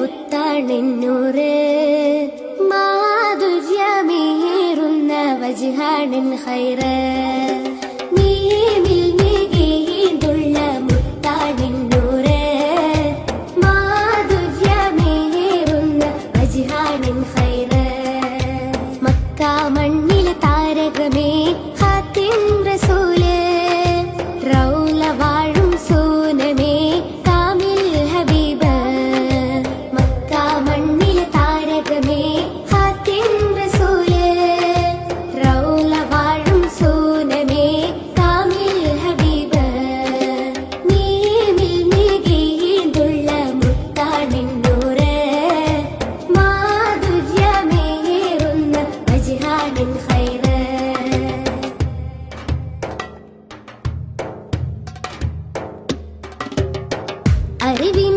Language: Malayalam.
മുത്താണെന്നൂറ് മാധുര്യമേറുന്ന വജ്ഹാനിൻ ഖൈറ് നീമിൽ മികീതുള്ള മുത്താണെന്നൂറ് മാധുര്യമേറുന്ന വജ്ഹാനിൻ ഖൈറ് മക്ക മണ്ണിലെ താരകമേ ഖാതിം റസൂല് റൗല വാഴും സൂനമേ കാമിൽ ഹബീബ് മക്ക മണ്ണിലെ താരകമേ ഖാതിം റസൂല് റൗല വാഴും സൂനമേ കാമിൽ ഹബീബ് നീമിൽ മികീതുള്ള മുത്താണെന്നൂറ് മാധുര്യമേറുന്ന വജ്ഹാനിൻ ഖൈറ് അറിവിൻ